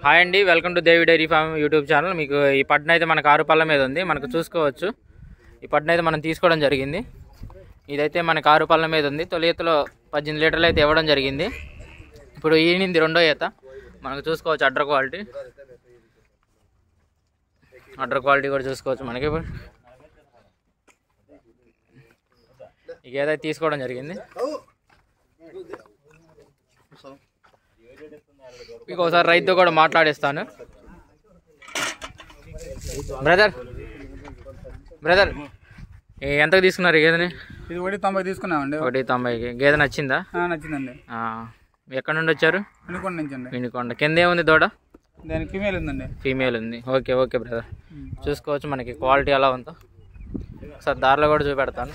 Hi అండి, welcome to Devi dairy farm YouTube channel. మీకు ఈ పట్న అయితే మనకు 6 పళ్ళ మీద ఉంది, మనకు చూసుకోవచ్చు. ఈ పట్న అయితే మనం తీసుకోవడం జరిగింది. ఇదైతే మనకు 6 పళ్ళ మీద ఉంది. తొలి ఈతలో 18 లీటర్లు అయితే ఇవ్వడం జరిగింది. ఇప్పుడు ఈనింది రెండో ఈత, మనకు చూసుకోవచ్చు. అడ్డర్ క్వాలిటీ కూడా చూసుకోవచ్చు. మనకి ఇప్పుడు ఈ గేదె అయితే తీసుకోవడం జరిగింది. మీకు ఒకసారి రైతుతో కూడా మాట్లాడిస్తాను. బ్రదర్ ఎంతకు తీసుకున్నారు గేదెని? ఇది 190 తీసుకున్నామండి. 190కి. గేదె నచ్చిందా? నచ్చిందండి. ఎక్కడి నుండి వచ్చారు? వినుకొండ నుంచి అండి. వినుకొండ. కింద ఏముంది దూడ? దానికి ఫీమేల్ ఉందండి. ఫీమేల్ ఉంది. ఓకే ఓకే బ్రదర్, చూసుకోవచ్చు మనకి క్వాలిటీ ఎలా ఉందో. ఒకసారి దారిలో కూడా చూపెడతాను.